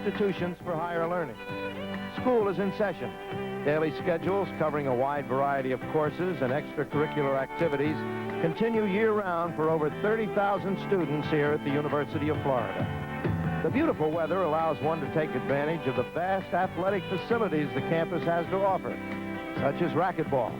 institutions for higher learning. School is in session. Daily schedules covering a wide variety of courses and extracurricular activities continue year-round for over 30,000 students here at the University of Florida. The beautiful weather allows one to take advantage of the vast athletic facilities the campus has to offer, such as racquetball.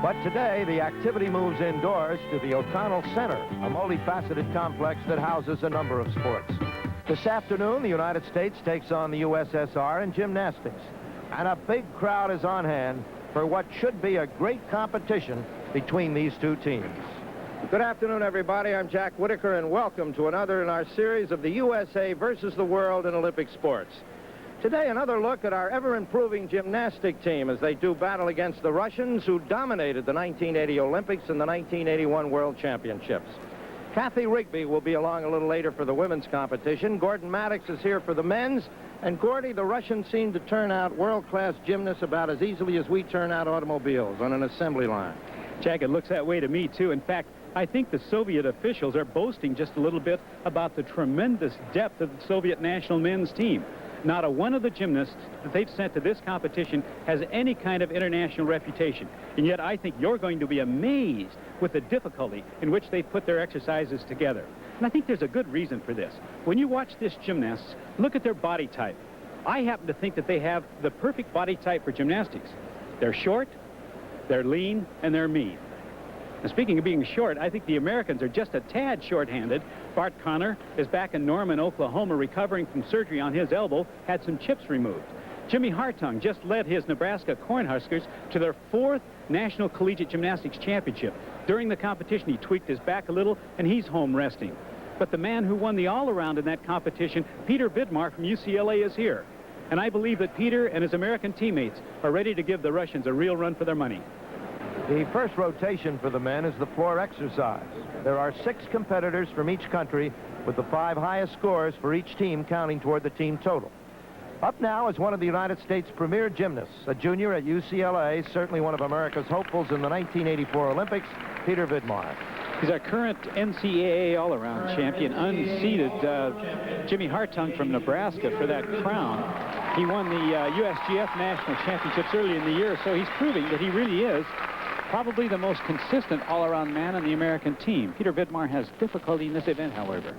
But today, the activity moves indoors to the O'Connell Center, a multifaceted complex that houses a number of sports. This afternoon, the United States takes on the USSR in gymnastics, and a big crowd is on hand for what should be a great competition between these two teams. Good afternoon, everybody. I'm Jack Whitaker, and welcome to another in our series of the USA versus the world in Olympic sports. Today, another look at our ever-improving gymnastic team as they do battle against the Russians who dominated the 1980 Olympics and the 1981 World Championships. Kathy Rigby will be along a little later for the women's competition. Gordon Maddox is here for the men's. And Gordy, the Russians seem to turn out world-class gymnasts about as easily as we turn out automobiles on an assembly line. Jack, it looks that way to me, too. In fact, I think the Soviet officials are boasting just a little bit about the tremendous depth of the Soviet national men's team. Not a one of the gymnasts that they've sent to this competition has any kind of international reputation. And yet I think you're going to be amazed with the difficulty in which they put their exercises together. And I think there's a good reason for this. When you watch this gymnasts, look at their body type. I happen to think that they have the perfect body type for gymnastics. They're short, they're lean, and they're mean. And speaking of being short, I think the Americans are just a tad short-handed. Bart Connor is back in Norman, Oklahoma, recovering from surgery on his elbow, had some chips removed. Jimmy Hartung just led his Nebraska Cornhuskers to their 4th National Collegiate Gymnastics Championship. During the competition, he tweaked his back a little, and he's home resting. But the man who won the all-around in that competition, Peter Vidmar from UCLA, is here. And I believe that Peter and his American teammates are ready to give the Russians a real run for their money. The first rotation for the men is the floor exercise. There are 6 competitors from each country, with the 5 highest scores for each team counting toward the team total. Up now is one of the United States' premier gymnasts, a junior at UCLA, certainly one of America's hopefuls in the 1984 Olympics, Peter Vidmar. He's our current NCAA all-around champion, unseeded Jimmy Hartung from Nebraska for that crown. He won the USGF National Championships early in the year, so he's proving that he really is probably the most consistent all-around man on the American team. Peter Vidmar has difficulty in this event, however.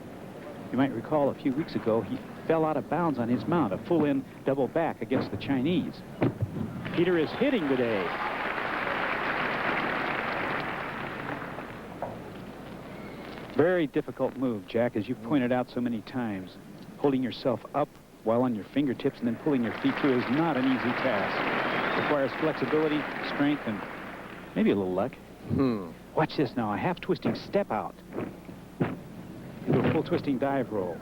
You might recall a few weeks ago, he fell out of bounds on his mount, a full-in double back against the Chinese. Peter is hitting today. Very difficult move, Jack, as you've pointed out so many times. Holding yourself up while on your fingertips and then pulling your feet through is not an easy task. It requires flexibility, strength, and maybe a little luck. Watch this now, a half twisting step out. Do a full twisting dive roll.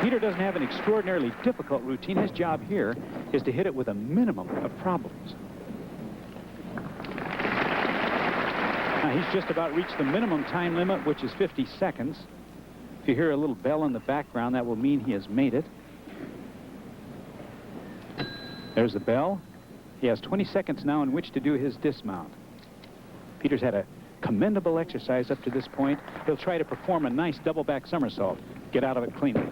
Peter doesn't have an extraordinarily difficult routine. His job here is to hit it with a minimum of problems. Now, he's just about reached the minimum time limit, which is 50 seconds. If you hear a little bell in the background, that will mean he has made it. There's the bell. He has 20 seconds now in which to do his dismount. Peter's had a commendable exercise up to this point. He'll try to perform a nice double back somersault. Get out of it cleanly.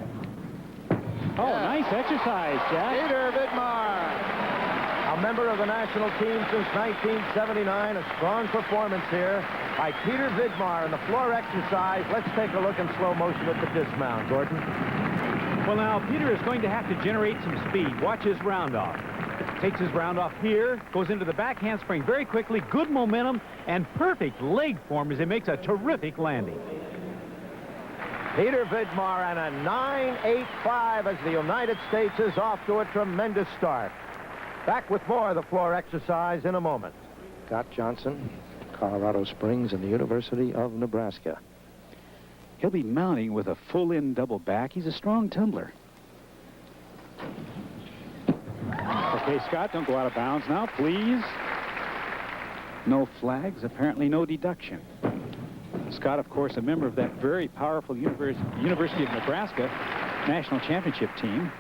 Oh, nice exercise, Jack. Peter Vidmar, a member of the national team since 1979. A strong performance here by Peter Vidmar in the floor exercise. Let's take a look in slow motion at the dismount, Gordon. Well, now, Peter is going to have to generate some speed. Watch his round off. Takes his round off here, goes into the back handspring very quickly, good momentum, and perfect leg form as he makes a terrific landing. Peter Vidmar and a 9.85 as the United States is off to a tremendous start. Back with more of the floor exercise in a moment. Scott Johnson, Colorado Springs, and the University of Nebraska. He'll be mounting with a full-in double back. He's a strong tumbler. Okay, Scott, don't go out of bounds now, please. No flags, apparently no deduction. Scott, of course, a member of that very powerful University of Nebraska national championship team.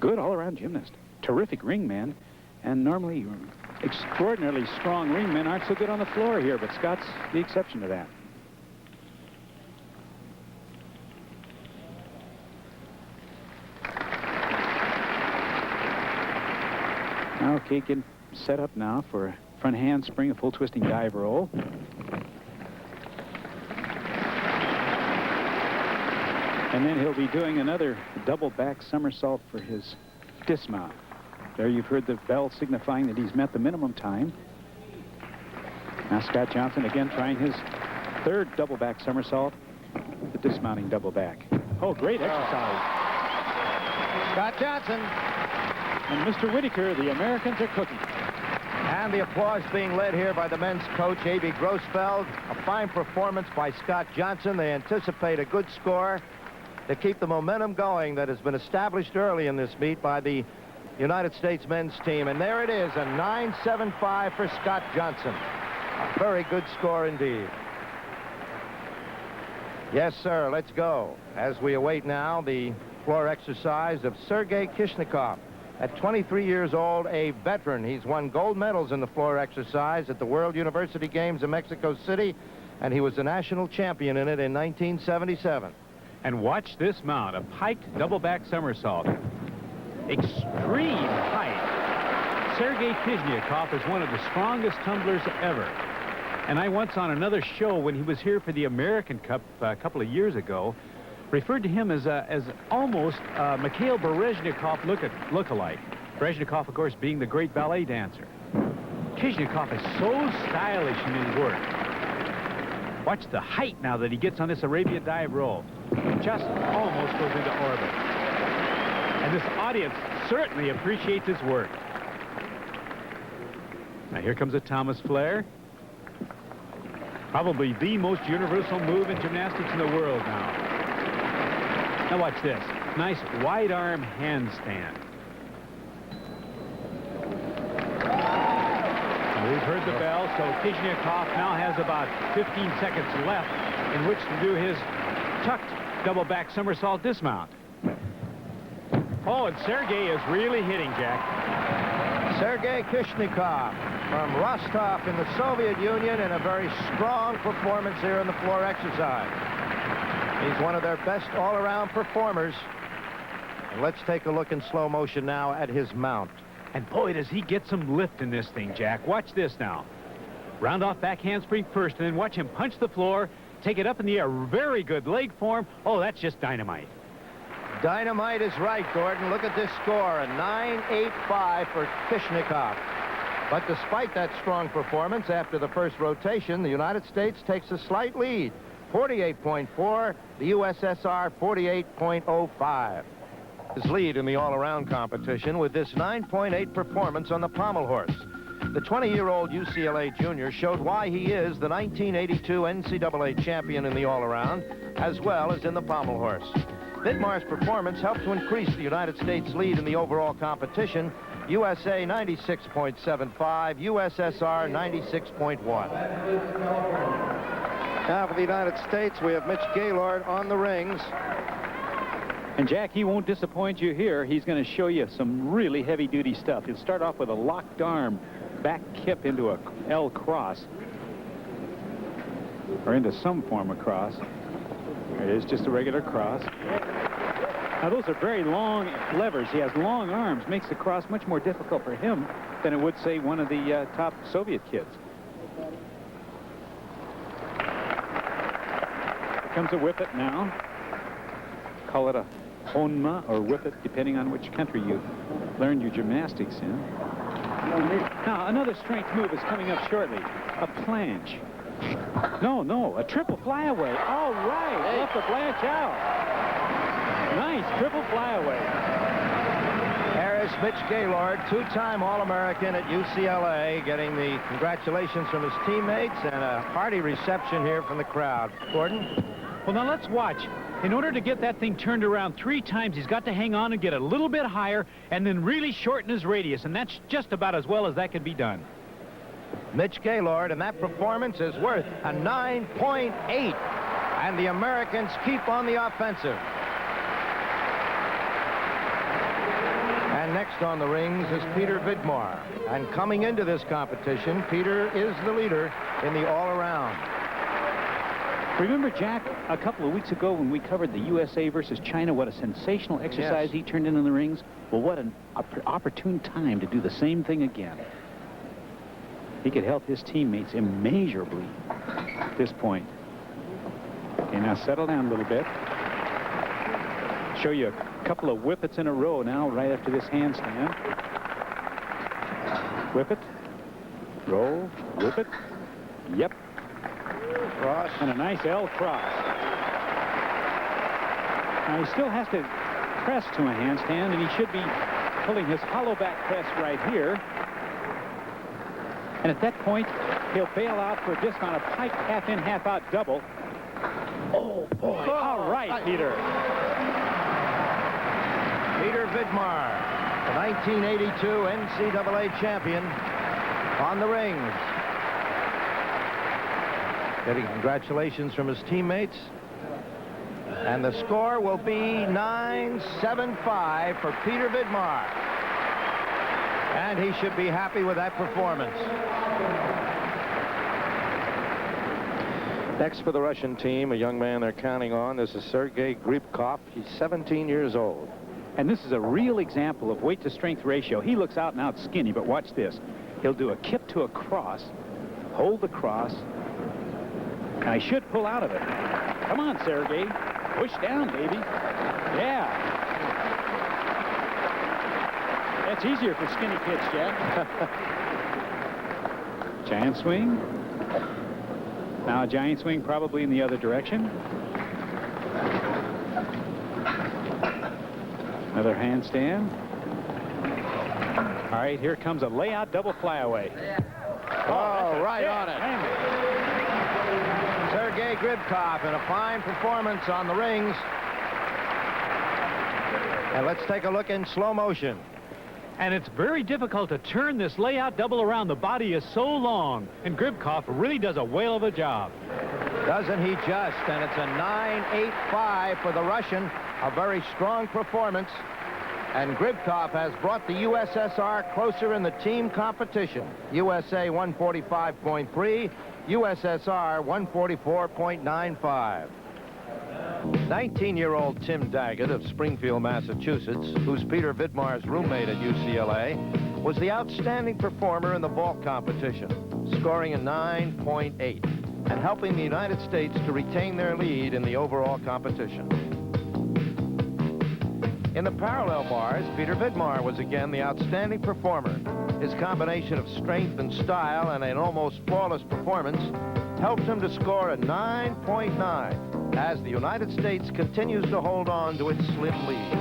Good all-around gymnast. Terrific ringman. And normally extraordinarily strong ringmen aren't so good on the floor here, but Scott's the exception to that. Okay, getting set up now for a front handspring, a full twisting dive roll. And then he'll be doing another double back somersault for his dismount. There you've heard the bell signifying that he's met the minimum time. Now Scott Johnson again trying his third double back somersault, the dismounting double back. Oh, great exercise. Scott Johnson. And Mr. Whitaker, the Americans are cooking. And the applause being led here by the men's coach, A.B. Grossfeld. A fine performance by Scott Johnson. They anticipate a good score to keep the momentum going that has been established early in this meet by the United States men's team. And there it is, a 9.75 for Scott Johnson. A very good score indeed. Yes, sir, let's go. As we await now the floor exercise of Sergei Kishnikov. At 23 years old, a veteran. He's won gold medals in the floor exercise at the World University Games in Mexico City, and he was the national champion in it in 1977. And watch this mount, a piked double back somersault. Extreme height. Sergei Kishnikov is one of the strongest tumblers ever. And I once on another show when he was here for the American Cup a couple of years ago, referred to him as almost Mikhail Berezhnikov look-alike. Berezhnikov, of course, being the great ballet dancer. Kishnikov is so stylish in his work. Watch the height now that he gets on this Arabia dive roll. Just almost goes into orbit. And this audience certainly appreciates his work. Now here comes a Thomas Flare. Probably the most universal move in gymnastics in the world now. Now watch this. Nice wide arm handstand. Now we've heard the bell, so Kishnikov now has about 15 seconds left in which to do his tucked double back somersault dismount. Oh, and Sergei is really hitting, Jack. Sergei Kishnikov from Rostov in the Soviet Union in a very strong performance here in the floor exercise. He's one of their best all-around performers. And let's take a look in slow motion now at his mount. And boy, does he get some lift in this thing, Jack. Watch this now. Round off back handspring first, and then watch him punch the floor, take it up in the air. Very good leg form. Oh, that's just dynamite. Dynamite is right, Gordon. Look at this score, a 9.85 for Kishnikov. But despite that strong performance, after the first rotation, the United States takes a slight lead. 48.4, the USSR 48.05. His lead in the all-around competition with this 9.8 performance on the Pommel horse. The 20-year-old UCLA junior showed why he is the 1982 NCAA champion in the all-around, as well as in the Pommel horse. Vidmar's performance helped to increase the United States lead in the overall competition. USA 96.75, USSR 96.1. Now for the United States, we have Mitch Gaylord on the rings. And Jack, he won't disappoint you here. He's going to show you some really heavy-duty stuff. He'll start off with a locked arm back kip into a L cross, or into some form of cross. There it is, just a regular cross. Now those are very long levers. He has long arms, makes the cross much more difficult for him than it would, say, one of the top Soviet kids. Here comes a whippet now. Call it a honma or whippet, depending on which country you learned your gymnastics in. Now another strength move is coming up shortly. A planche. No, a triple flyaway. All right, left the planche out. Nice triple flyaway. There is Mitch Gaylord, two-time All-American at UCLA, getting the congratulations from his teammates and a hearty reception here from the crowd. Gordon? Well, now let's watch. In order to get that thing turned around 3 times, he's got to hang on and get a little bit higher and then really shorten his radius, and that's just about as well as that can be done. Mitch Gaylord, and that performance is worth a 9.8, and the Americans keep on the offensive. And next on the rings is Peter Vidmar. And coming into this competition, Peter is the leader in the all-around. Remember, Jack, a couple of weeks ago when we covered the USA versus China, what a sensational exercise he turned in the rings? Well, what an opportune time to do the same thing again. He could help his teammates immeasurably at this point. Okay, now settle down a little bit. Show you a couple of whippets in a row now, right after this handstand. Whip it. Roll. Whip it. Yep. Cross. And a nice L cross. Now he still has to press to a handstand, and he should be pulling his hollow back press right here. And at that point, he'll bail out for a dismount, a pike half-in, half-out double. Oh, boy. All right, Peter. Peter Vidmar, the 1982 NCAA champion, on the rings. Getting congratulations from his teammates. And the score will be 9-7-5 for Peter Vidmar. And he should be happy with that performance. Next for the Russian team, a young man they're counting on. This is Sergei Gribkov. He's 17 years old. And this is a real example of weight-to-strength ratio. He looks out and out skinny, but watch this. He'll do a kip to a cross, hold the cross, and I should pull out of it. Come on, Sergei. Push down, baby. Yeah. That's easier for skinny kids, Jack. Giant swing. Now a giant swing probably in the other direction. Another handstand. All right, here comes a layout double flyaway. Oh, right on it. Sergei Gribkov in a fine performance on the rings. And let's take a look in slow motion. And it's very difficult to turn this layout double around. The body is so long, and Gribkov really does a whale of a job. Doesn't he just? And it's a 9-8-5 for the Russian. A very strong performance. And Gribkov has brought the USSR closer in the team competition. USA 145.3, USSR 144.95. 19-year-old Tim Daggett of Springfield, Massachusetts, who's Peter Vidmar's roommate at UCLA, was the outstanding performer in the vault competition, scoring a 9.8 and helping the United States to retain their lead in the overall competition. In the parallel bars, Peter Vidmar was again the outstanding performer. His combination of strength and style and an almost flawless performance helped him to score a 9.9 as the United States continues to hold on to its slim lead.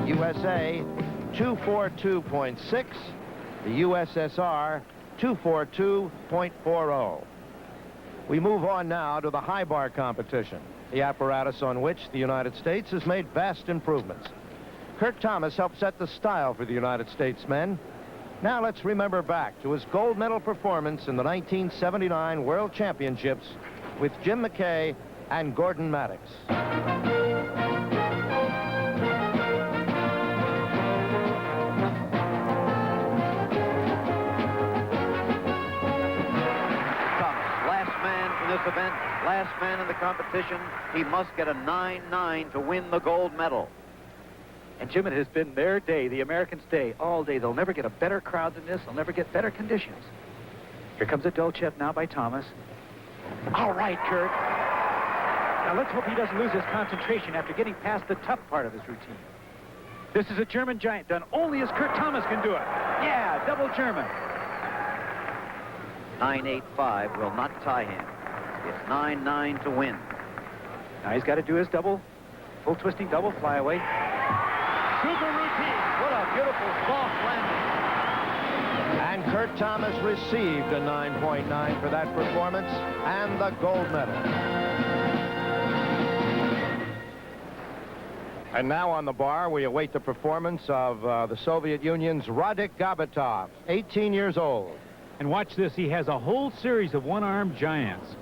USA 242.6, the USSR 242.40. We move on now to the high bar competition, the apparatus on which the United States has made vast improvements. Kurt Thomas helped set the style for the United States men. Now let's remember back to his gold medal performance in the 1979 World Championships with Jim McKay and Gordon Maddox. Last man in this event, last man in the competition. He must get a 9-9 to win the gold medal. And, Jim, it has been their day, the Americans' day, all day. They'll never get a better crowd than this. They'll never get better conditions. Here comes a Dolchev now by Thomas. All right, Kurt. Now, let's hope he doesn't lose his concentration after getting past the tough part of his routine. This is a German giant done only as Kurt Thomas can do it. Yeah, double German. 9-8-5 will not tie him. It's 9-9 to win. Now he's got to do his double, full twisting double flyaway. Super routine. What a beautiful soft landing. And Kurt Thomas received a 9.9 for that performance and the gold medal. And now on the bar, we await the performance of the Soviet Union's Radik Gabatov, 18 years old. And watch this. He has a whole series of one-armed giants.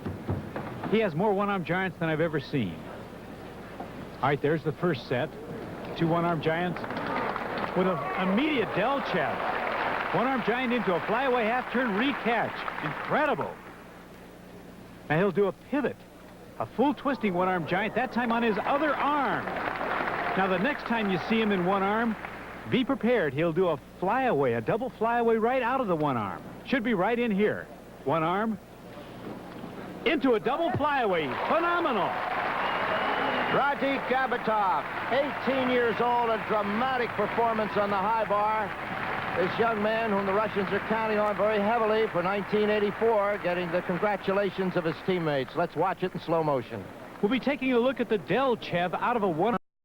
He has more one-armed giants than I've ever seen. All right, there's the first set. Two one-armed giants with an immediate Delchev. One-armed giant into a flyaway half-turn recatch. Incredible. Now he'll do a pivot. A full twisting one-arm giant, that time on his other arm. Now, the next time you see him in one arm, be prepared. He'll do a flyaway, a double flyaway right out of the one arm. Should be right in here. One arm into a double flyaway. Phenomenal. Radik Gabatov, 18 years old, a dramatic performance on the high bar. This young man, whom the Russians are counting on very heavily for 1984, getting the congratulations of his teammates. Let's watch it in slow motion. We'll be taking a look at the Delchev out of a one